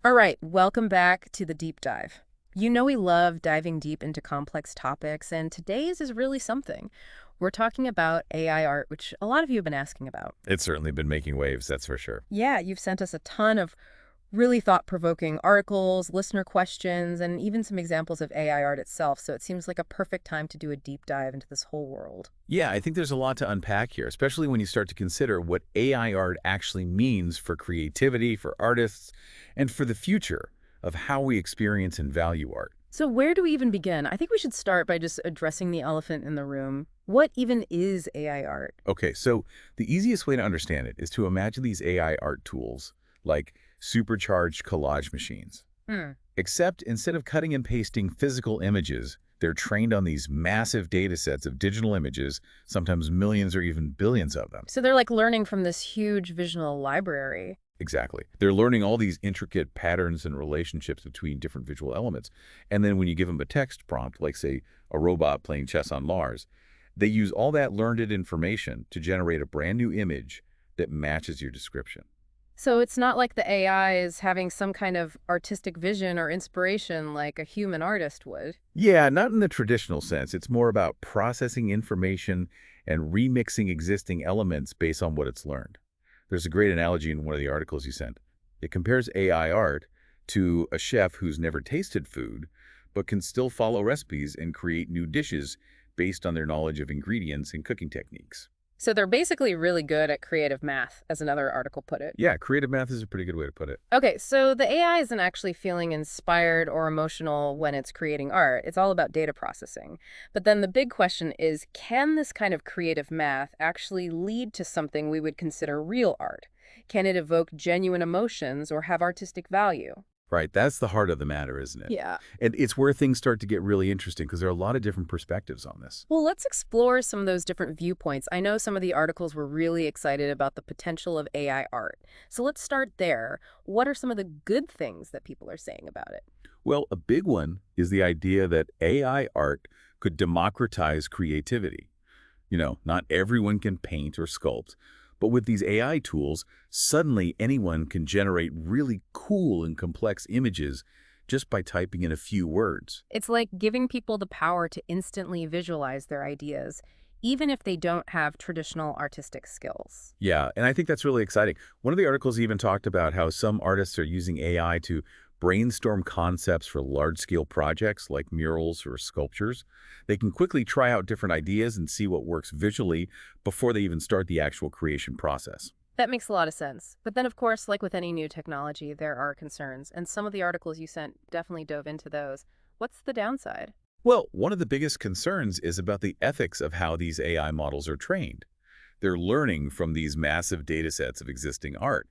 All right, welcome back to the deep dive. You know we love diving deep into complex topics, and today's is really something. We're talking about AI art, which a lot of you have been asking about. It's certainly been making waves, that's for sure. Yeah, you've sent us a ton of really thought-provoking articles, listener questions, and even some examples of AI art itself, so it seems like a perfect time to do a deep dive into this whole world. Yeah, I think there's a lot to unpack here, especially when you start to consider what AI art actually means for creativity, for artists, and for the future of how we experience and value art. So where do we even begin? I think we should start by just addressing the elephant in the room. What even is AI art? Okay, so the easiest way to understand it is to imagine these AI art tools like supercharged collage machines. Hmm. Except instead of cutting and pasting physical images, they're trained on these massive data sets of digital images, sometimes millions or even billions of them. So they're like learning from this huge visual library. Exactly. They're learning all these intricate patterns and relationships between different visual elements. And then when you give them a text prompt, like say a robot playing chess on Mars, they use all that learned information to generate a brand new image that matches your description. So it's not like the AI is having some kind of artistic vision or inspiration like a human artist would. Yeah, not in the traditional sense. It's more about processing information and remixing existing elements based on what it's learned. There's a great analogy in one of the articles you sent. It compares AI art to a chef who's never tasted food, but can still follow recipes and create new dishes based on their knowledge of ingredients and cooking techniques. So they're basically really good at creative math, as another article put it. Yeah, creative math is a pretty good way to put it. Okay, so the AI isn't actually feeling inspired or emotional when it's creating art. It's all about data processing. But then the big question is, can this kind of creative math actually lead to something we would consider real art? Can it evoke genuine emotions or have artistic value? Right, that's the heart of the matter, isn't it? Yeah. And it's where things start to get really interesting because there are a lot of different perspectives on this. Well, let's explore some of those different viewpoints. I know some of the articles were really excited about the potential of AI art. So let's start there. What are some of the good things that people are saying about it? Well, a big one is the idea that AI art could democratize creativity. Not everyone can paint or sculpt, but with these AI tools, suddenly anyone can generate really cool and complex images just by typing in a few words. It's like giving people the power to instantly visualize their ideas, even if they don't have traditional artistic skills. Yeah, and I think that's really exciting. One of the articles even talked about how some artists are using AI to brainstorm concepts for large-scale projects like murals or sculptures. They can quickly try out different ideas and see what works visually before they even start the actual creation process. That makes a lot of sense. But then, of course, like with any new technology, there are concerns, and some of the articles you sent definitely dove into those. What's the downside? Well, one of the biggest concerns is about the ethics of how these AI models are trained. They're learning from these massive data sets of existing art,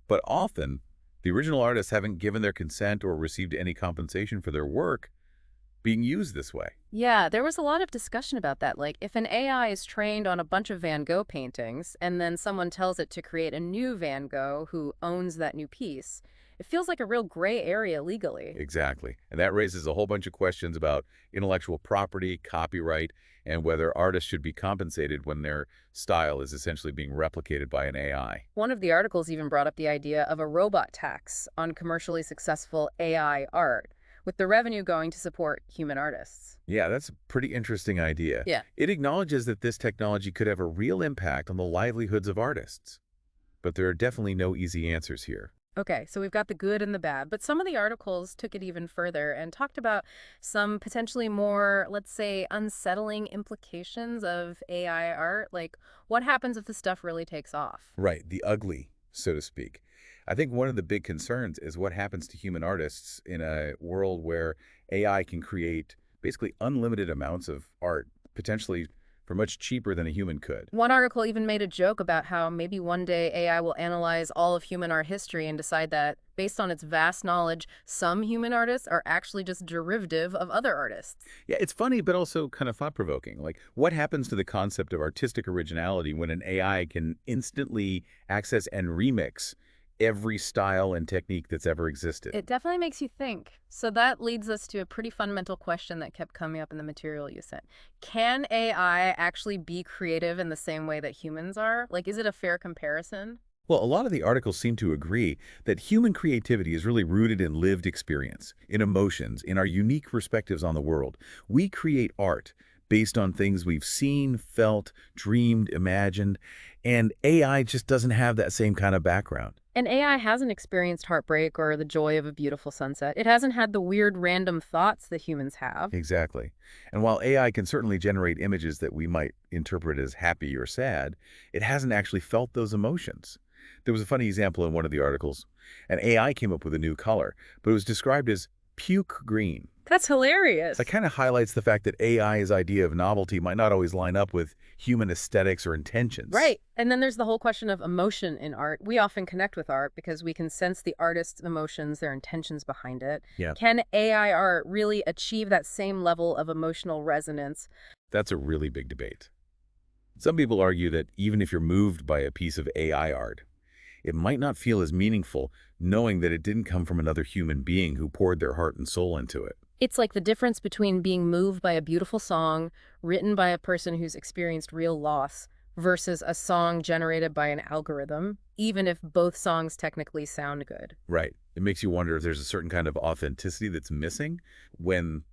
but often the original artists haven't given their consent or received any compensation for their work being used this way. Yeah, there was a lot of discussion about that. Like, if an AI is trained on a bunch of Van Gogh paintings and then someone tells it to create a new Van Gogh who owns that new piece, it feels like a real gray area legally. Exactly. And that raises a whole bunch of questions about intellectual property, copyright, and whether artists should be compensated when their style is essentially being replicated by an AI. One of the articles even brought up the idea of a robot tax on commercially successful AI art, with the revenue going to support human artists. Yeah, that's a pretty interesting idea. Yeah. It acknowledges that this technology could have a real impact on the livelihoods of artists. But there are definitely no easy answers here. Okay, so we've got the good and the bad, but some of the articles took it even further and talked about some potentially more, let's say, unsettling implications of AI art. Like, what happens if the stuff really takes off? Right, the ugly, so to speak. I think one of the big concerns is what happens to human artists in a world where AI can create basically unlimited amounts of art, potentially for much cheaper than a human could. One article even made a joke about how maybe one day AI will analyze all of human art history and decide that, based on its vast knowledge, some human artists are actually just derivative of other artists. Yeah, it's funny, but also kind of thought-provoking. Like, what happens to the concept of artistic originality when an AI can instantly access and remix every style and technique that's ever existed? It definitely makes you think. So that leads us to a pretty fundamental question that kept coming up in the material you sent. Can AI actually be creative in the same way that humans are? Like, is it a fair comparison? Well, a lot of the articles seem to agree that human creativity is really rooted in lived experience, in emotions, in our unique perspectives on the world. We create art based on things we've seen, felt, dreamed, imagined, and AI just doesn't have that same kind of background. And AI hasn't experienced heartbreak or the joy of a beautiful sunset. It hasn't had the weird random thoughts that humans have. Exactly. And while AI can certainly generate images that we might interpret as happy or sad, it hasn't actually felt those emotions. There was a funny example in one of the articles. An AI came up with a new color, but it was described as puke green. That's That hilarious. kind of highlights the fact that AI's idea of novelty might not always line up with human aesthetics or intentions. Right. And then there's the whole question of emotion in art. We often connect with art because we can sense the artist's emotions, their intentions behind it. Yeah, Can AI art really achieve that same level of emotional resonance? that's a really big debate. Some people argue that even if you're moved by a piece of AI art, it might not feel as meaningful knowing that it didn't come from another human being who poured their heart and soul into it. It's like the difference between being moved by a beautiful song written by a person who's experienced real loss versus a song generated by an algorithm, even if both songs technically sound good. Right. It makes you wonder if there's a certain kind of authenticity that's missing when,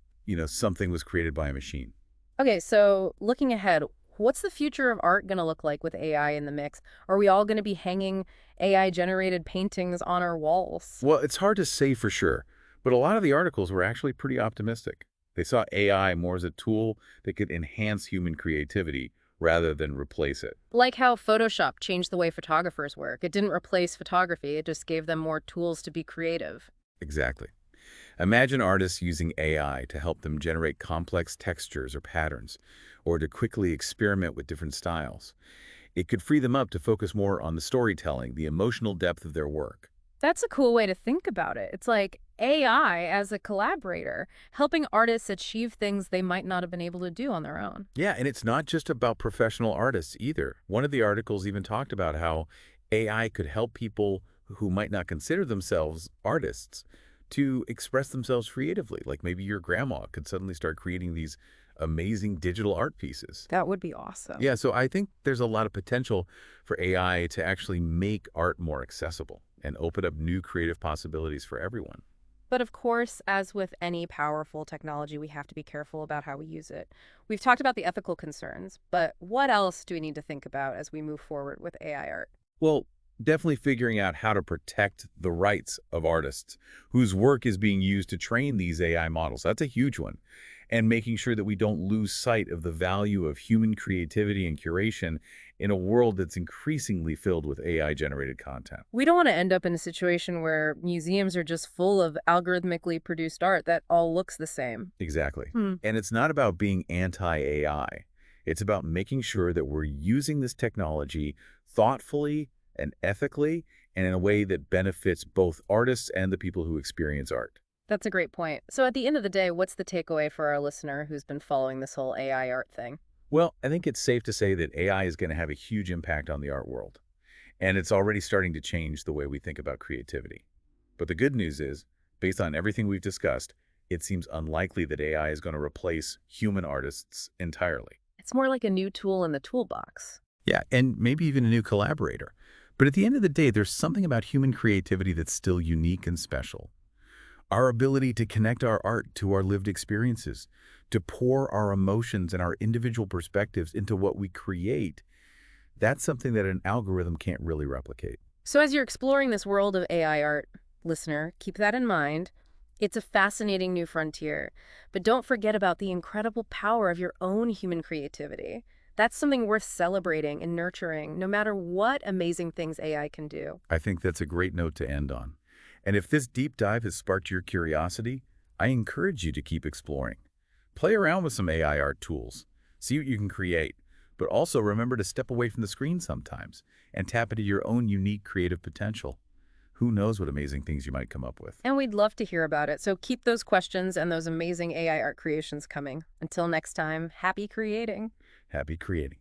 something was created by a machine. Okay, so looking ahead, what's the future of art going to look like with AI in the mix? Are we all going to be hanging AI-generated paintings on our walls? Well, it's hard to say for sure, but a lot of the articles were actually pretty optimistic. They saw AI more as a tool that could enhance human creativity rather than replace it. Like how Photoshop changed the way photographers work. It didn't replace photography, it just gave them more tools to be creative. Exactly. Imagine artists using AI to help them generate complex textures or patterns, or to quickly experiment with different styles. It could free them up to focus more on the storytelling, the emotional depth of their work. That's a cool way to think about it. It's like AI as a collaborator, helping artists achieve things they might not have been able to do on their own. Yeah, and it's not just about professional artists either. One of the articles even talked about how AI could help people who might not consider themselves artists to express themselves creatively. Like maybe your grandma could suddenly start creating these amazing digital art pieces. That would be awesome. Yeah, so I think there's a lot of potential for AI to actually make art more accessible and open up new creative possibilities for everyone. But of course, as with any powerful technology, we have to be careful about how we use it. We've talked about the ethical concerns, but what else do we need to think about as we move forward with AI art? Well, definitely figuring out how to protect the rights of artists whose work is being used to train these AI models. That's a huge one. And making sure that we don't lose sight of the value of human creativity and curation in a world that's increasingly filled with AI-generated content. We don't want to end up in a situation where museums are just full of algorithmically produced art that all looks the same. Exactly. Hmm. And it's not about being anti-AI. It's about making sure that we're using this technology thoughtfully and ethically and in a way that benefits both artists and the people who experience art. That's a great point. So at the end of the day, what's the takeaway for our listener who's been following this whole AI art thing? Well, I think it's safe to say that AI is going to have a huge impact on the art world, and it's already starting to change the way we think about creativity. But the good news is, based on everything we've discussed, it seems unlikely that AI is going to replace human artists entirely. It's more like a new tool in the toolbox. Yeah, and maybe even a new collaborator. But at the end of the day, there's something about human creativity that's still unique and special. Our ability to connect our art to our lived experiences, to pour our emotions and our individual perspectives into what we create, that's something that an algorithm can't really replicate. So as you're exploring this world of AI art, listener, keep that in mind. It's a fascinating new frontier, but don't forget about the incredible power of your own human creativity. That's something worth celebrating and nurturing, no matter what amazing things AI can do. I think that's a great note to end on. And if this deep dive has sparked your curiosity, I encourage you to keep exploring. Play around with some AI art tools. See what you can create. But also remember to step away from the screen sometimes and tap into your own unique creative potential. Who knows what amazing things you might come up with. And we'd love to hear about it, so keep those questions and those amazing AI art creations coming. Until next time, happy creating. Happy creating.